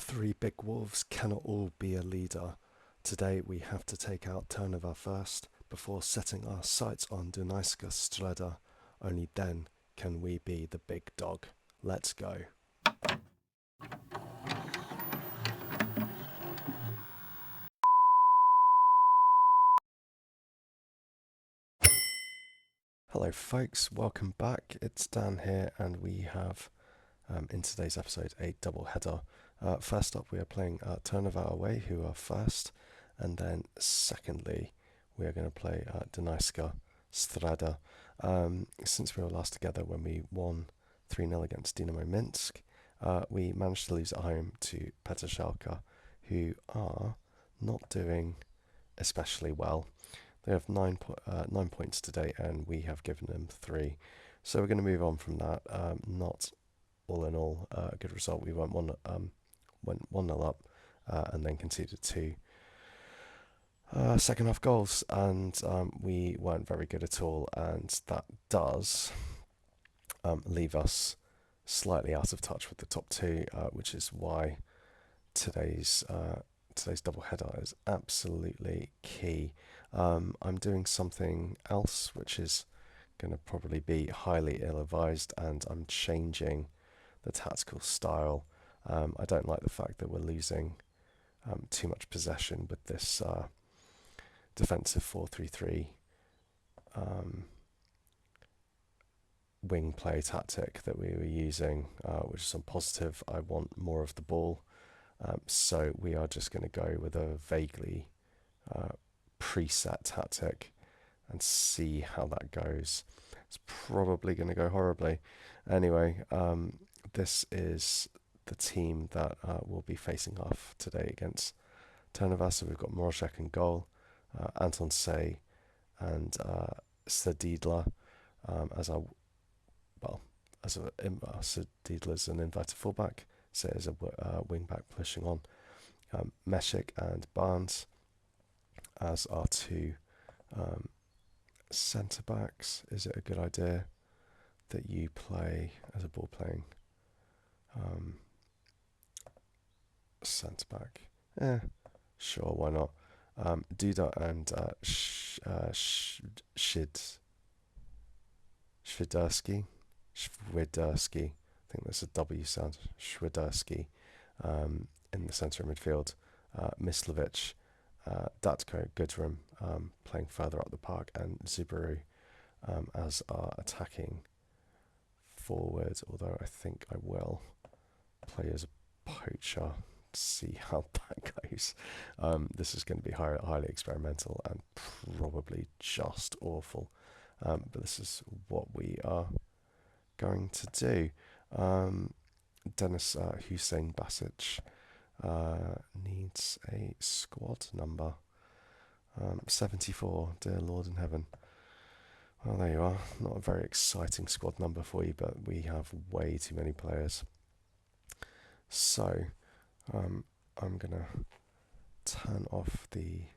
Three big wolves cannot all be a leader. Today we have to take out Trnava first, before setting our sights on Dunajska Streda. Only then can we be the big dog. Let's go. Hello folks, welcome back. It's Dan here and we have in today's episode a double header. First up we are playing Trnava away, who are first, and then secondly we are going to play Dunajska Streda. Since we were last together when we won 3-0 against Dynamo Minsk, we managed to lose at home to Petržalka, who are not doing especially well. They have 9 points today, and we have given them 3. So we're going to move on from that. Not all in all a good result. We went 1-0 up, and then conceded 2 second half goals, and we weren't very good at all. And that does leave us slightly out of touch with the top 2, which is why today's double header is absolutely key. I'm doing something else which is going to probably be highly ill-advised, and I'm changing the tactical style. I don't like the fact that we're losing too much possession with this defensive 4-3-3 wing play tactic that we were using, which is on positive. I want more of the ball. So we are just going to go with a vaguely preset tactic and see how that goes. It's probably going to go horribly. Anyway, this is the team that will be facing off today against Trnava. So we've got Morošek in goal, Anton Say and Sedidla Sedidla's an inverted fullback. Say is a wing back pushing on. Meshik and Barnes as our 2 centre backs. Is it a good idea that you play as a ball playing centre back? Sure, why not? Duda and Shvidersky. I think that's a W sound. Shvidersky in the centre of midfield. Mislovic, Datko, Gudrum playing further up the park, and Zubaru as our attacking forward, although I think I will play as a poacher to see how that goes. This is going to be highly experimental and probably just awful, but this is what we are going to do. Dennis Hussein Basic needs a squad number 74, dear Lord in heaven. Well, there you are. Not a very exciting squad number for you, but we have way too many players. So I'm gonna turn off the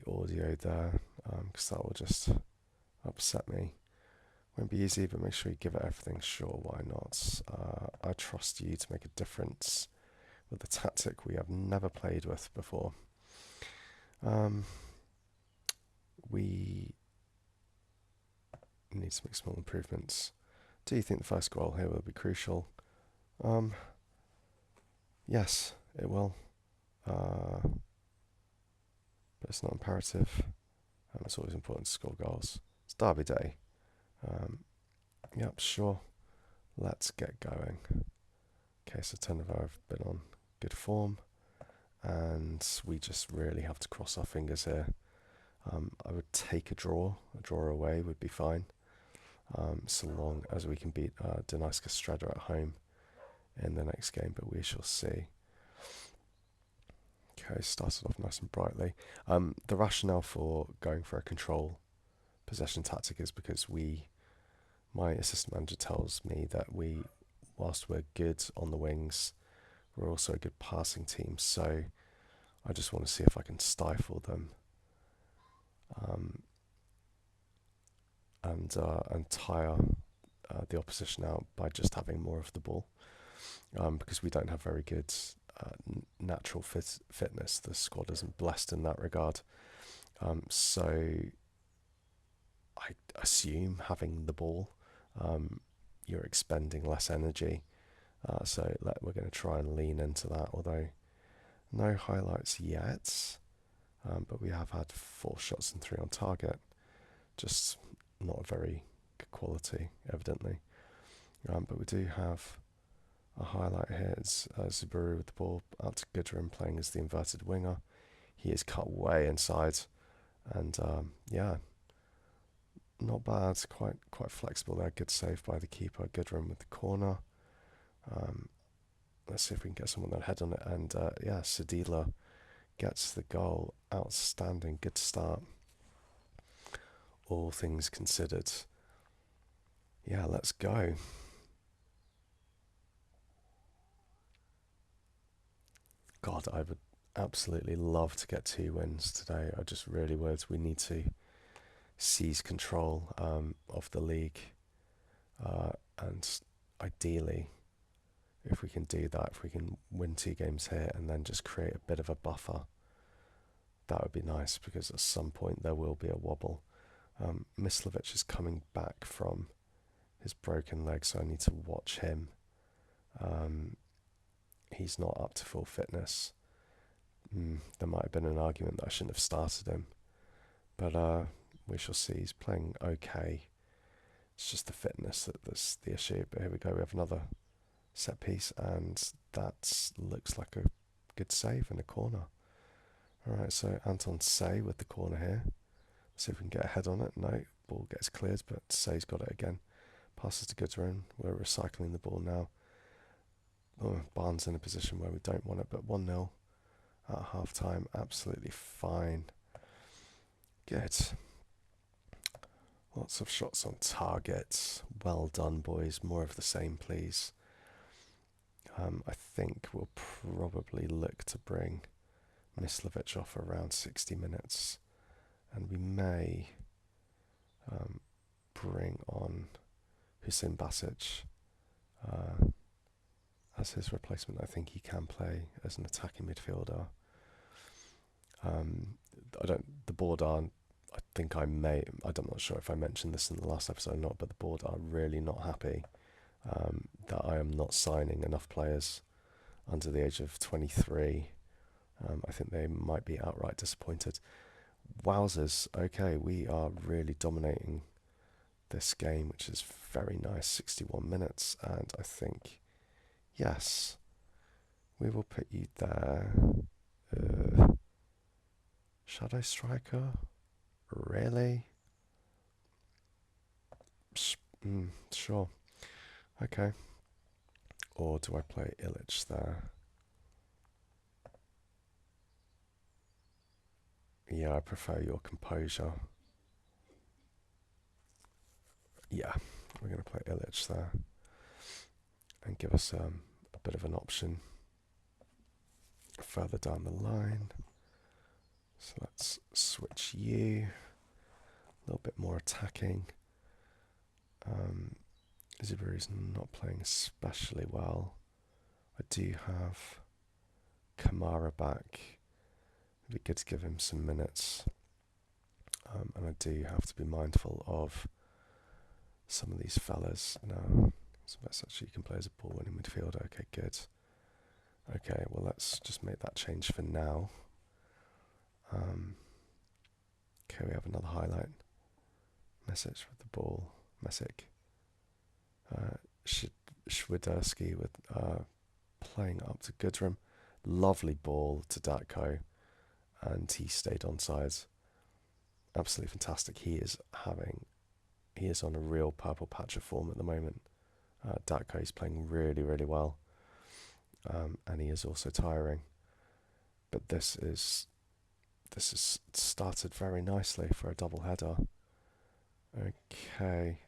audio there, because that will just upset me. Won't be easy, but make sure you give it everything. Sure, why not? I trust you to make a difference with a tactic we have never played with before. We need to make small improvements. Do you think the first goal here will be crucial? Yes, it will. But it's not imperative. It's always important to score goals. It's Derby Day. Yep, sure. Let's get going. Okay, so Trnava have been on good form, and we just really have to cross our fingers here. I would take a draw. A draw away would be fine, so long as we can beat Dunajska Streda at home in the next game, but we shall see. Okay, started off nice and brightly. The rationale for going for a control possession tactic is because my assistant manager tells me that whilst we're good on the wings, we're also a good passing team. So I just want to see if I can stifle them and tire the opposition out by just having more of the ball. because we don't have very good natural fitness. The squad isn't blessed in that regard. So I assume having the ball, you're expending less energy. So we're going to try and lean into that, although no highlights yet. But we have had 4 shots and 3 on target. Just not a very good quality, evidently. But we do have a highlight here. It's Zuburu with the ball out to Goodrum playing as the inverted winger. He is cut way inside, and yeah, not bad. Quite flexible there. Good save by the keeper. Goodrum with the corner. Let's see if we can get someone that head on it. And yeah, Sadila gets the goal. Outstanding. Good start. All things considered. Yeah, let's go. God, I would absolutely love to get 2 wins today. I just really would. We need to seize control of the league. And ideally, if we can do that, if we can win 2 games here and then just create a bit of a buffer, that would be nice, because at some point there will be a wobble. Mislovic is coming back from his broken leg, so I need to watch him. He's not up to full fitness. There might have been an argument that I shouldn't have started him, but we shall see. He's playing okay. It's just the fitness that's the issue. But here we go. We have another set piece, and that looks like a good save in a corner. All right, so Anton Say with the corner here. See if we can get a head on it. No, ball gets cleared, but Say's got it again. Passes to Goodrum. We're recycling the ball now. Oh, Barnes in a position where we don't want it, but 1-0 at half time. Absolutely fine. Good. Lots of shots on target. Well done, boys. More of the same, please. I think we'll probably look to bring Mislovic off around 60 minutes. And we may bring on Hussein Basic as his replacement. I think he can play as an attacking midfielder. The board are, I'm not sure if I mentioned this in the last episode or not, but the board are really not happy that I am not signing enough players under the age of 23. I think they might be outright disappointed. Wowzers, okay, we are really dominating this game, which is very nice. 61 minutes, and I think, yes, we will put you there. Shadow Striker? Really? Sure. Okay. Or do I play Illich there? Yeah, I prefer your composure. Yeah, we're going to play Illich there and give us a bit of an option further down the line. So let's switch you. A little bit more attacking. Zuberi's not playing especially well. I do have Kamara back. It'd be good to give him some minutes. And I do have to be mindful of some of these fellas. No, so that's actually, you can play as a ball winning midfielder. Okay, good. Okay, well, let's just make that change for now. Okay, we have another highlight. Message with the ball. Messick. Schwiderski with playing up to Goodrum. Lovely ball to Datko, and he stayed onside. Absolutely fantastic. He is on a real purple patch of form at the moment. Datko is playing really, really well, and he is also tiring. But this is started very nicely for a double header. Okay.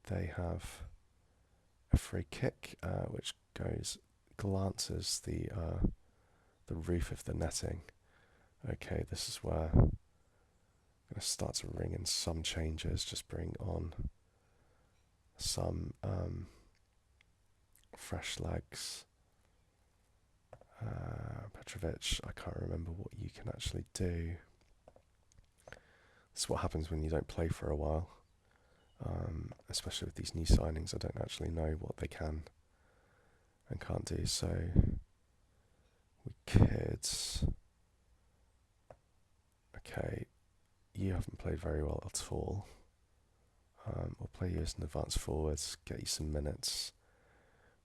They have a free kick, which glances the roof of the netting. Okay, this is where I'm going to start to ring in some changes. Just bring on some fresh legs. Petrovic, I can't remember what you can actually do. This is what happens when you don't play for a while. Especially with these new signings, I don't actually know what they can and can't do. So we could. Okay, you haven't played very well at all. We'll play you as an advanced forward, get you some minutes.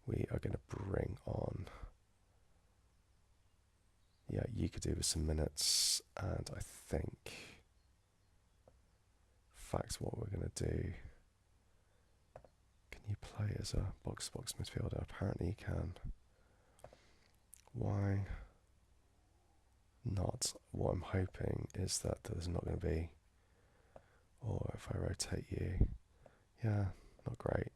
We are going to bring on. Yeah, you could do with some minutes, and I think. In fact, what we're going to do. Can you play as a box-to-box midfielder? Apparently you can. Why not? What I'm hoping is that there's not going to be. Or if I rotate you. Yeah, not great.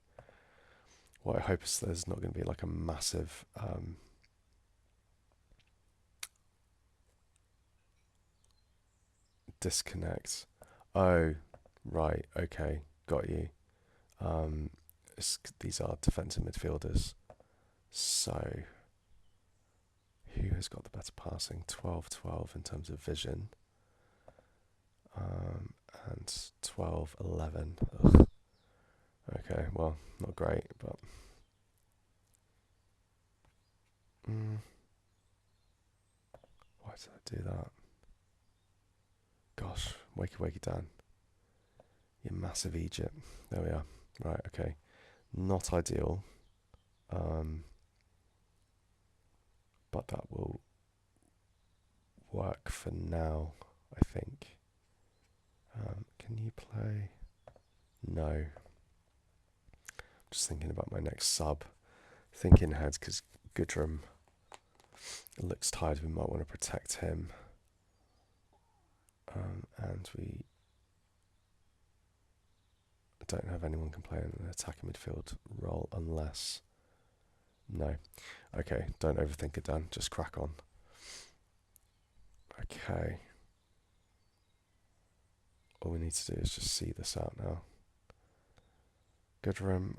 What I hope is there's not going to be like a massive disconnect. Oh, right, okay, got you. These are defensive midfielders. So, who has got the better passing? 12-12 in terms of vision. And 12-11. Ugh. Okay, well, not great, but. Why did I do that? Gosh, wakey Dan. You massive Egypt. There we are. Right, okay. Not ideal. But that will work for now, I think. Can you play? No. Just thinking about my next sub. Thinking ahead because Goodrum looks tired. We might want to protect him. And we don't have anyone can play in an attacking midfield role unless. No. Okay, don't overthink it, Dan. Just crack on. Okay. All we need to do is just see this out now. Goodrum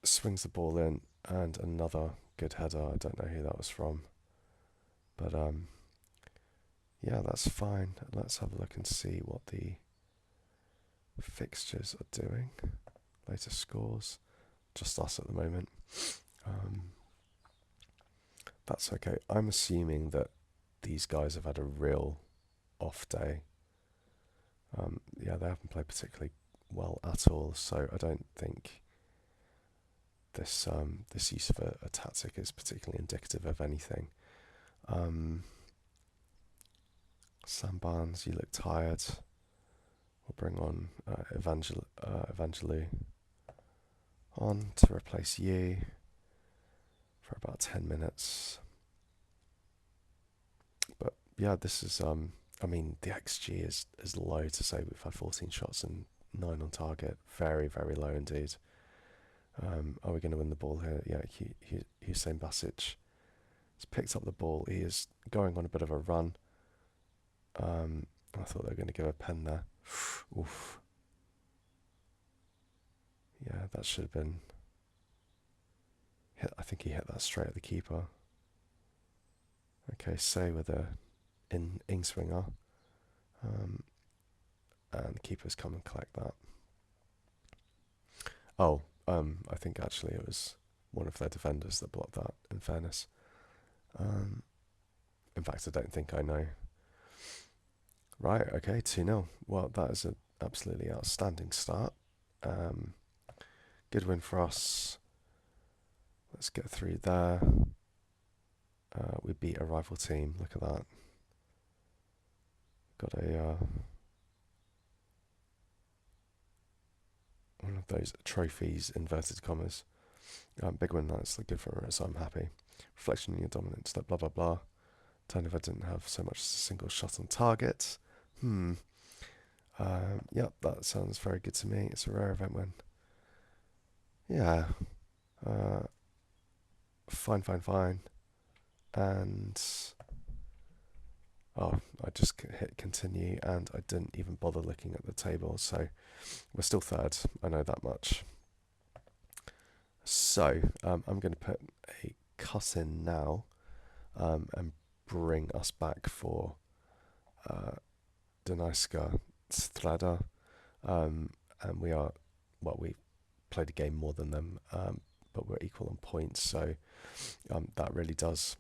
swings the ball in, and another good header. I don't know who that was from. But, yeah, that's fine. Let's have a look and see what the fixtures are doing. Latest scores. Just us at the moment. That's okay. I'm assuming that these guys have had a real off day. Yeah, they haven't played particularly well at all, so I don't think this use of a tactic is particularly indicative of anything. Sam Barnes, you look tired. We'll bring on Evangelou on to replace you for about 10 minutes. But yeah, this is, I mean, the XG is low to say we've had 14 shots and 9 on target. Very, very low indeed. Are we going to win the ball here? Yeah, Hussein Basic has picked up the ball. He is going on a bit of a run. I thought they were going to give a pen there. Oof. Yeah, that should have been hit. I think he hit that straight at the keeper. Okay, Say with a in-swinger. And the keeper's come and collect that. Oh, I think actually it was one of their defenders that blocked that, in fairness. In fact, I don't think I know. Right, okay, 2-0. Well, that is an absolutely outstanding start. Good win for us. Let's get through there. We beat a rival team. Look at that. Got a one of those trophies, inverted commas. Big win. That's good for us. So I'm happy. Reflection on your dominance. Blah blah blah. Turnover didn't have so much as a single shot on target. Yep, that sounds very good to me. It's a rare event win. Yeah. Fine. And I just hit continue and I didn't even bother looking at the table. So we're still third. I know that much. So I'm going to put a cut in now and bring us back for uh, Dunajska Streda. And we are, well, we played a game more than them, but we're equal on points. So that really does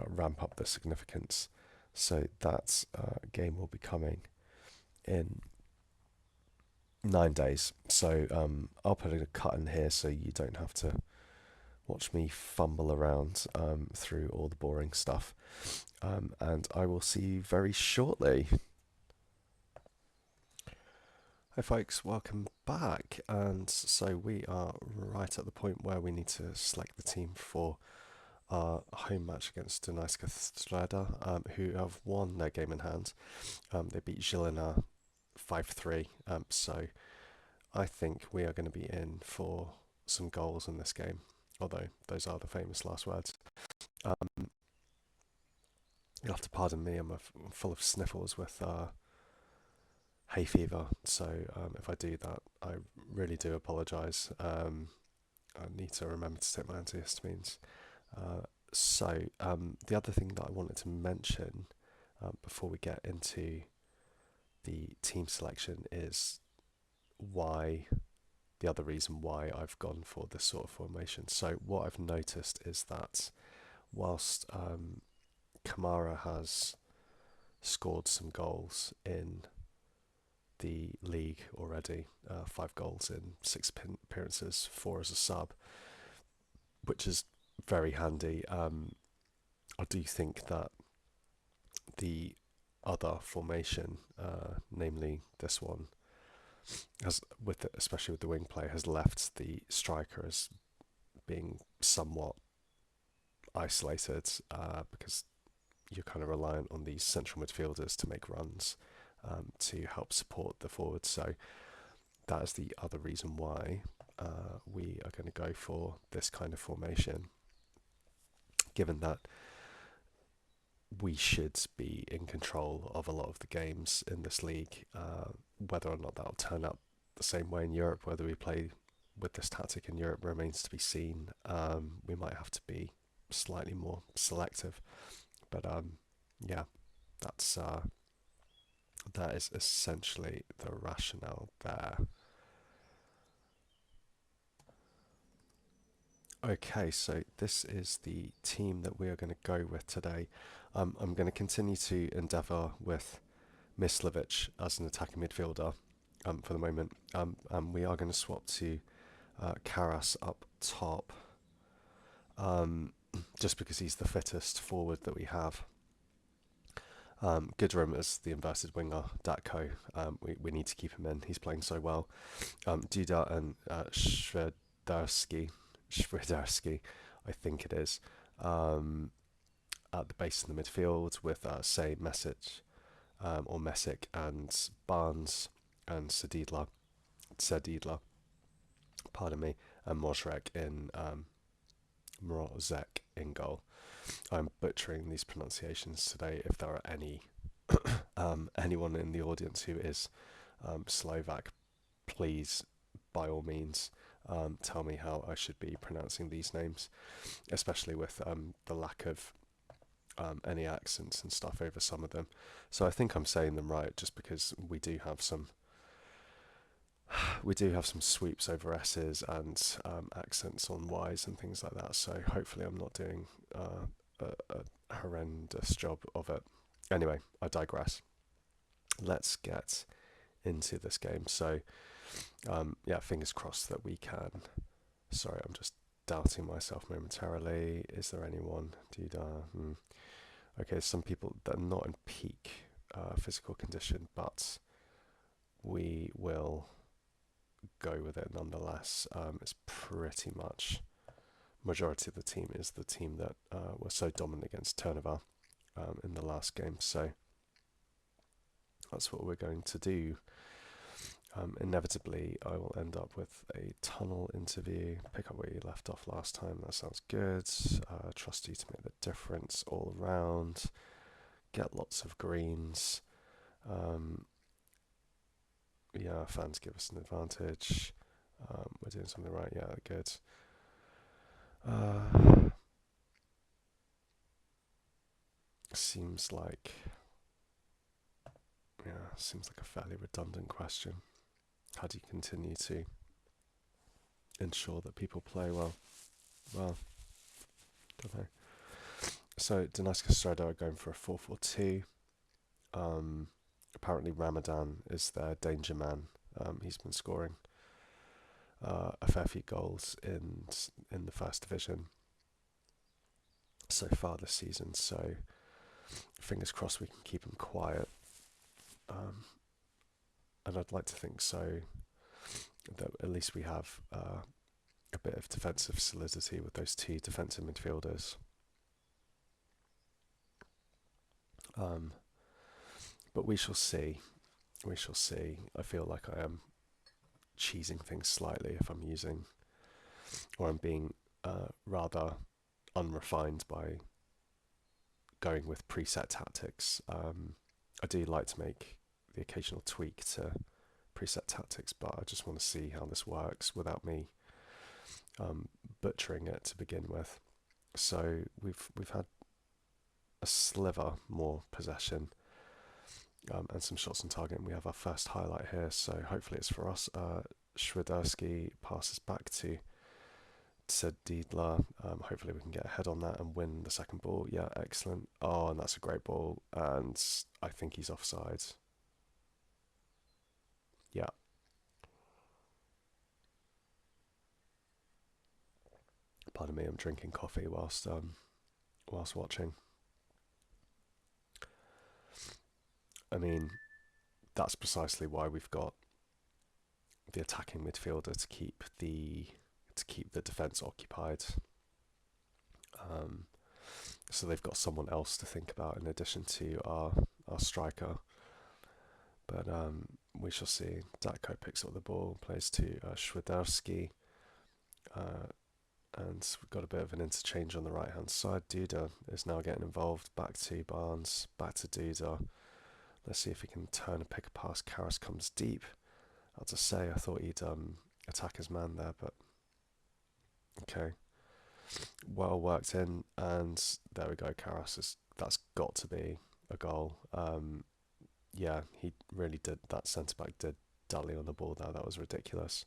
ramp up the significance. So that game will be coming in 9 days. So I'll put a cut in here so you don't have to watch me fumble around through all the boring stuff. And I will see you very shortly. Hi folks, welcome back. And so we are right at the point where we need to select the team for our home match against Dunajska Streda, who have won their game in hand. They beat Žilina 5-3. So I think we are going to be in for some goals in this game, although those are the famous last words. Um, you'll have to pardon me, I'm full of sniffles with hay fever, so if I do that, I really do apologise. I need to remember to take my antihistamines. The other thing that I wanted to mention before we get into the team selection is why the other reason why I've gone for this sort of formation. So what I've noticed is that whilst Kamara has scored some goals in the league already, 5 goals in 6 appearances, 4 as a sub, which is very handy. I do think that the other formation, namely this one, has especially with the wing play, has left the striker as being somewhat isolated because you're kind of reliant on these central midfielders to make runs to help support the forwards. So that is the other reason why we are going to go for this kind of formation, given that we should be in control of a lot of the games in this league. Whether or not that'll turn out the same way in Europe, whether we play with this tactic in Europe remains to be seen. We might have to be slightly more selective, but yeah, that is essentially the rationale there. Okay, so this is the team that we are going to go with today. I'm going to continue to endeavour with Mislovic as an attacking midfielder for the moment. We are going to swap to Karas up top, just because he's the fittest forward that we have. Gudrum is the inverted winger, Datko. We need to keep him in. He's playing so well. Duda and Shvedarsky, I think it is, at the base of the midfield with, say, Mesic and Barnes and Sedidla, pardon me, and Mrozek in goal. I'm butchering these pronunciations today. If there are anyone in the audience who is Slovak, please, by all means, tell me how I should be pronouncing these names, especially with the lack of any accents and stuff over some of them. So I think I'm saying them right, just because we do have some sweeps over S's and accents on Y's and things like that. So hopefully I'm not doing a horrendous job of it. Anyway, I digress. Let's get into this game. So yeah, fingers crossed that we can. Sorry, I'm just doubting myself momentarily. Is there anyone? Okay, some people that are not in peak physical condition, but we will go with it nonetheless. It's pretty much majority of the team is the team that was so dominant against Trnava in the last game, so that's what we're going to do. Inevitably, I will end up with a tunnel interview. Pick up where you left off last time. That sounds good. Trust you to make the difference all around. Get lots of greens. Yeah, fans give us an advantage. We're doing something right. Yeah, good. Uh, seems like seems like a fairly redundant question. How do you continue to ensure that people play well? Well, don't know. So Dunajska Streda are going for a 4-4-2. Apparently Ramadan is their danger man. He's been scoring a fair few goals in the first division so far this season. So fingers crossed we can keep him quiet. And I'd like to think so, that at least we have a bit of defensive solidity with those two defensive midfielders. But we shall see. We shall see. I feel like I am cheesing things slightly if I'm using, or I'm being rather unrefined by going with preset tactics. I do like to make the occasional tweak to preset tactics, but I just want to see how this works without me butchering it to begin with. So we've had a sliver more possession and some shots on target, and we have our first highlight here, so hopefully it's for us. Schwiderski passes back to Diedler. Hopefully we can get ahead on that and win the second ball. Yeah, excellent. Oh, and that's a great ball, and I think he's offside. Yeah. Pardon me, I'm drinking coffee whilst watching. I mean, that's precisely why we've got the attacking midfielder to keep the defence occupied. So they've got someone else to think about in addition to our striker. But we shall see. Datko picks up the ball, plays to Schwiderski, and we've got a bit of an interchange on the right hand side. Duda is now getting involved. Back to Barnes, back to Duda. Let's see if he can turn and pick a pass. Karras comes deep. I'll just say, I thought he'd attack his man there, but okay. Well worked in, and there we go. Karras, that's got to be a goal. Yeah, he really did. That centre back did dally on the ball there. That was ridiculous.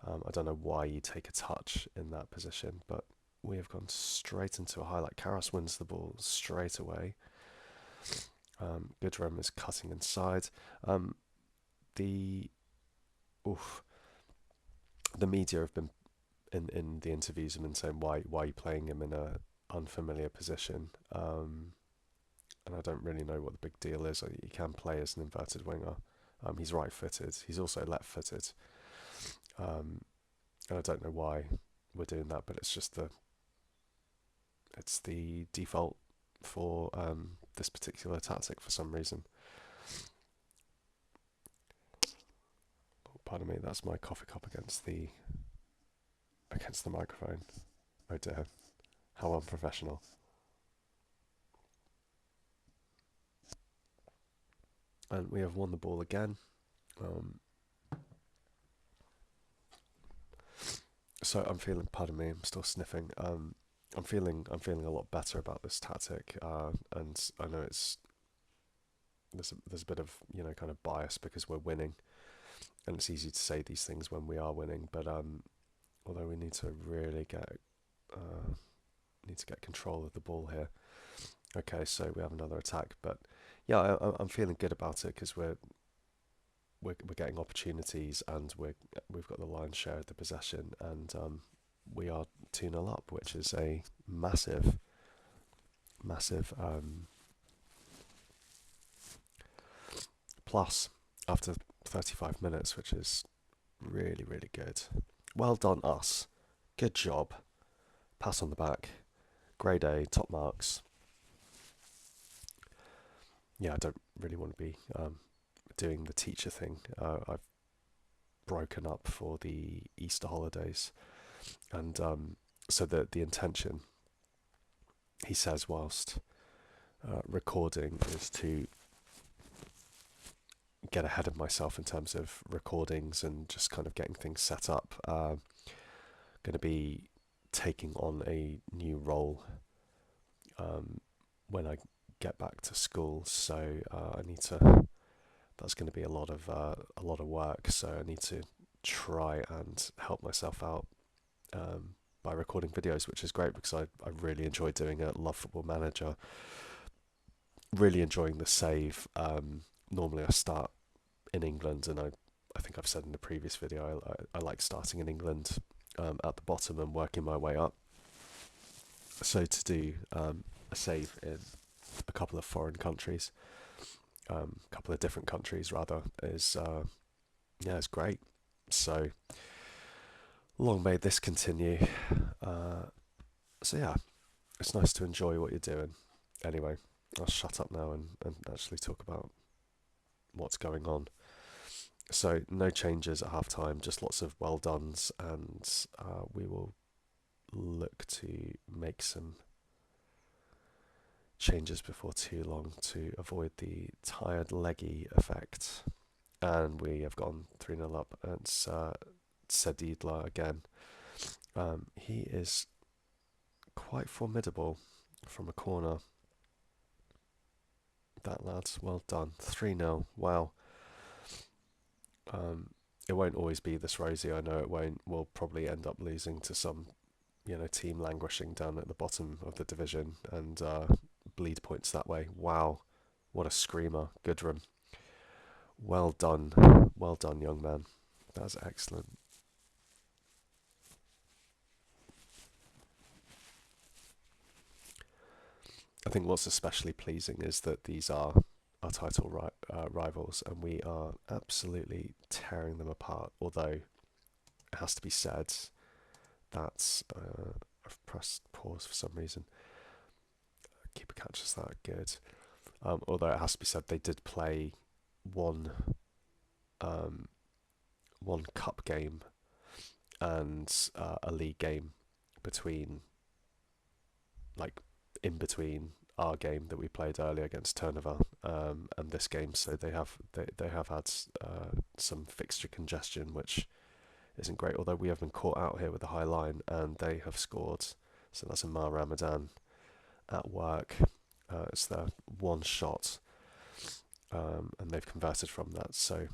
I don't know why you take a touch in that position, but we have gone straight into a highlight. Karras wins the ball straight away. Goodrem is cutting inside. The media have been in the interviews have been saying why are you playing him in a unfamiliar position, and I don't really know what the big deal is. He can play as an inverted winger. He's right-footed. He's also left-footed, and I don't know why we're doing that, but it's just the default for this particular tactic for some reason. Pardon me, that's my coffee cup against the microphone. Oh dear, how unprofessional. And we have won the ball again. So I'm feeling. Pardon me, I'm still sniffing. I'm feeling a lot better about this tactic, and I know there's a bit of kind of bias because we're winning, and it's easy to say these things when we are winning. But although we need to really get control of the ball here. Okay, so we have another attack, but yeah, I'm feeling good about it because we're getting opportunities, and we've got the lion's share of the possession, and we are 2-0 up, which is a massive plus after 35 minutes, which is really, really good. Well done, us. Good job. Pass on the back. Grade A, top marks. Yeah, I don't really want to be doing the teacher thing. I've broken up for the Easter holidays, and so the intention, he says whilst recording, is to get ahead of myself in terms of recordings and just kind of getting things set up. Going to be taking on a new role when I get back to school, so I need to. That's going to be a lot of work. So I need to try and help myself out by recording videos, which is great because I really enjoy doing it. Love Football Manager. Really enjoying the save. Normally I start in England, and I think I've said in the previous video I like starting in England at the bottom and working my way up. So to do a save in a couple of foreign countries, a couple of different countries rather, is it's great. So long may this continue. So yeah, it's nice to enjoy what you're doing. Anyway, I'll shut up now and actually talk about what's going on. So no changes at half time, just lots of well dones, and we will look to make some changes before too long to avoid the tired leggy effect. And we have gone 3-0 up, and it's Sedidla again. He is quite formidable from a corner. That lad's well done. 3-0. Wow. It won't always be this rosy. I know it won't. We'll probably end up losing to some, team languishing down at the bottom of the division and bleed points that way. Wow, what a screamer, Goodrum. Well done, young man. That's excellent. I think what's especially pleasing is that these are our title rivals, and we are absolutely tearing them apart. Although it has to be said that I've pressed pause for some reason. Keeper catches that, good. Although it has to be said they did play one cup game and a league game between, like, in between our game that we played earlier against Trnava and this game, so they have had some fixture congestion, which isn't great. Although we have been caught out here with a high line, and they have scored. So that's a Mar Ramadan at work. It's their one shot, and they've converted from that. So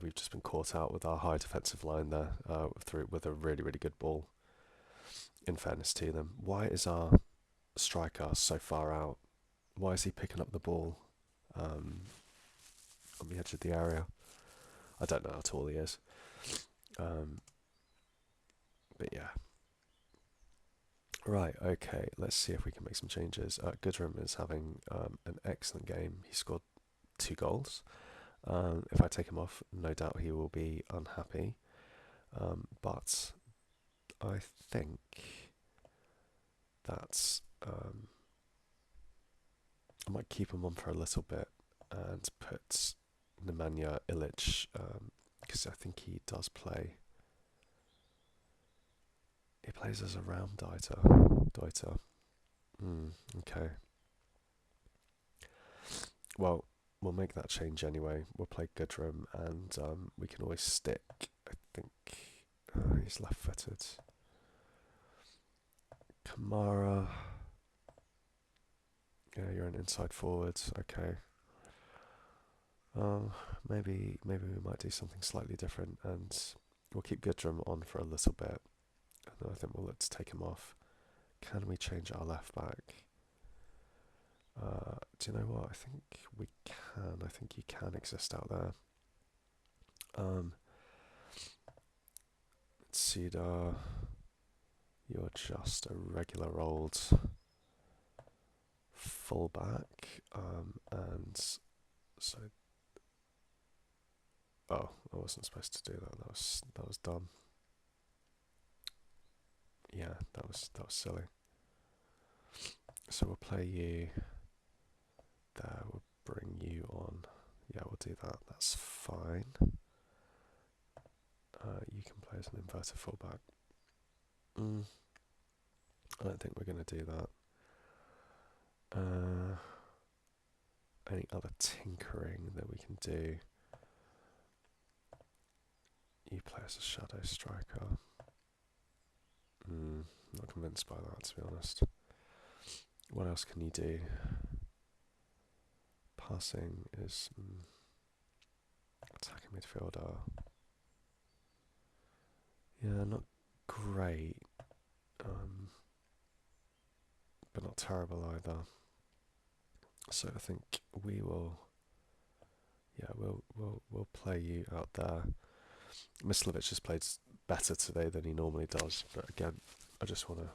we've just been caught out with our high defensive line there with a really, really good ball. In fairness to them, why is our striker so far out? Why is he picking up the ball on the edge of the area? I don't know how tall he is. But yeah. Right, okay, let's see if we can make some changes. Goodrum is having an excellent game. He scored 2 goals. If I take him off, no doubt he will be unhappy. But I think that's... I might keep him on for a little bit and put Nemanja Ilic, because I think he does play. He plays as a Deuter. Okay. Well, we'll make that change anyway. We'll play Goodrum, and we can always stick. I think he's left-footed. Kamara. Yeah, you're an inside forward. Okay. Maybe we might do something slightly different, and we'll keep Goodrum on for a little bit, and then I think we'll look to take him off. Can we change our left back? Do you know what? I think we can. I think you can exist out there. Cedar, you're just a regular old fullback, and so. Oh, I wasn't supposed to do that. That was dumb. Yeah, that was silly. So we'll play you there. We'll bring you on. Yeah, we'll do that. That's fine. You can play as an inverted fullback. I don't think we're going to do that. any other tinkering that we can do? You play as a shadow striker. Not convinced by that, to be honest. What else can you do? Passing is attacking midfielder. Yeah, not great, but not terrible either. So I think we will. Yeah, we'll play you out there. Mislovic has played better today than he normally does, but again, I just want to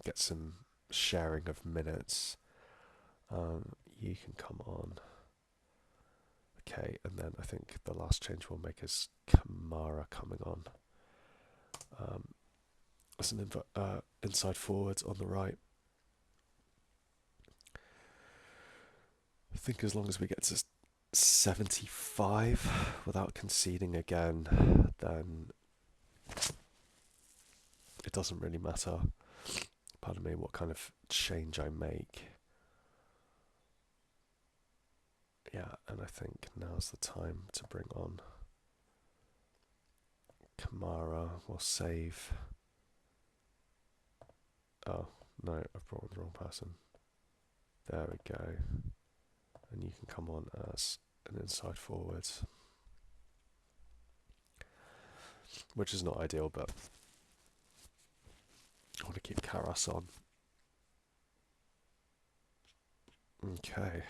get some sharing of minutes. You can come on. Okay, and then I think the last change we'll make is Kamara coming on. As an inside forward on the right. I think as long as we get to 75 without conceding again, then it doesn't really matter, pardon me, what kind of change I make. Yeah, and I think now's the time to bring on Kamara. We'll save. Oh, no, I've brought on the wrong person. There we go. And you can come on as an inside forward. Which is not ideal, but I want to keep Karas on. Okay.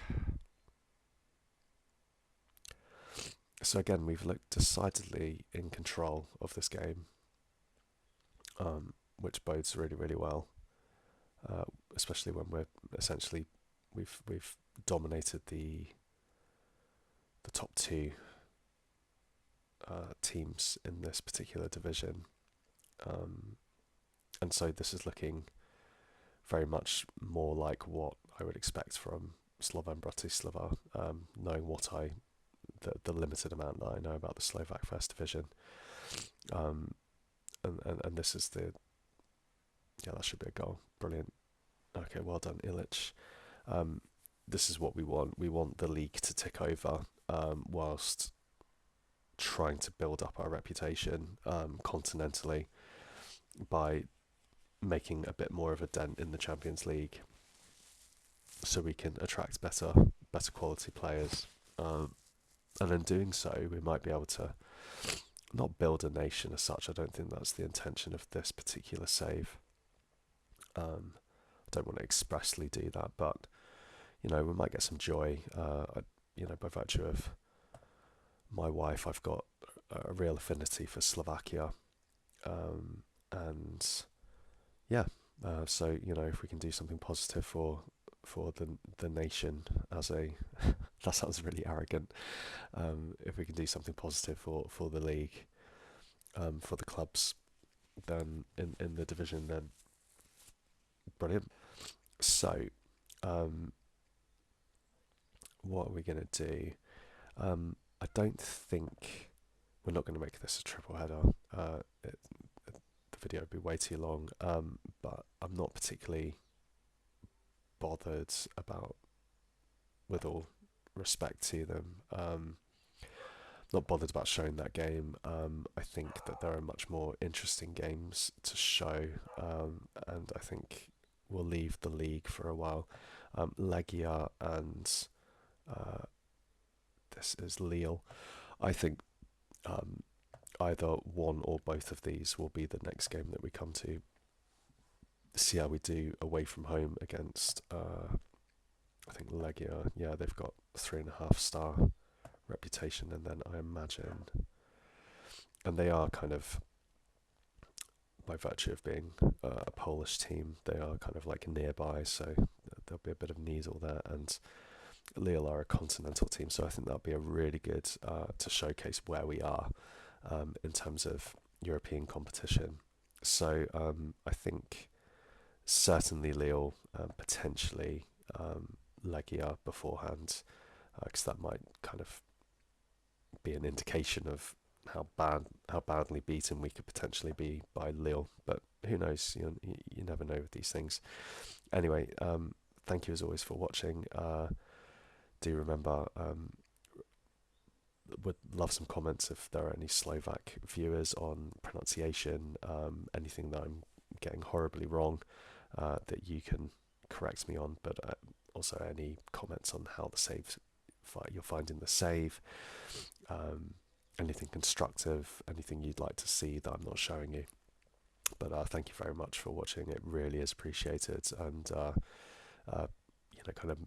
So again, we've looked decidedly in control of this game, which bodes really, really well, especially when we're essentially we've dominated the top two teams in this particular division, and so this is looking very much more like what I would expect from Slovan Bratislava, knowing what the limited amount that I know about the Slovak First Division, and this is that should be a goal. Brilliant. Okay, well done, Ilic. This is what we want. We want the league to tick over, whilst trying to build up our reputation continentally by making a bit more of a dent in the Champions League, so we can attract better quality players. And in doing so, we might be able to not build a nation as such. I don't think that's the intention of this particular save. I don't want to expressly do that, but we might get some joy. By virtue of my wife, I've got a real affinity for Slovakia, and yeah. So if we can do something positive for the nation as a that sounds really arrogant. If we can do something positive for the league, for the clubs, then in the division, then brilliant. So, what are we going to do? I don't think we're not going to make this a triple header. The video would be way too long, but I'm not particularly bothered about, with all respect to them, not bothered about showing that game. I think that there are much more interesting games to show, and I think we'll leave the league for a while. Legia and this is Lille. I think either one or both of these will be the next game that we come to. See how we do away from home against I think Legia. Yeah, they've got 3.5-star reputation, and then I imagine, and they are kind of, by virtue of being a Polish team, they are kind of like nearby, so there'll be a bit of needle there. And Lille are a continental team, so I think that'll be a really good to showcase where we are in terms of European competition. So I think certainly Lille, potentially Legia beforehand, because that might kind of be an indication of how badly beaten we could potentially be by Lille. But who knows? You never know with these things. Anyway, thank you as always for watching. Do remember, would love some comments if there are any Slovak viewers on pronunciation, anything that I'm getting horribly wrong, that you can correct me on, but also any comments on how the save you're finding the save, anything constructive, anything you'd like to see that I'm not showing you. But thank you very much for watching. It really is appreciated, and kind of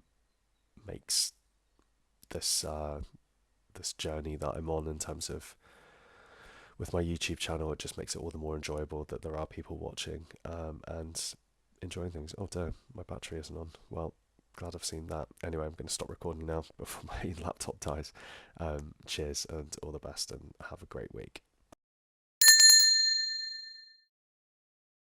makes this this journey that I'm on in terms of with my YouTube channel. It just makes it all the more enjoyable that there are people watching, and enjoying things. Oh dear, my battery isn't on. Well, glad I've seen that. Anyway, I'm going to stop recording now before my laptop dies. Cheers and all the best, and have a great week.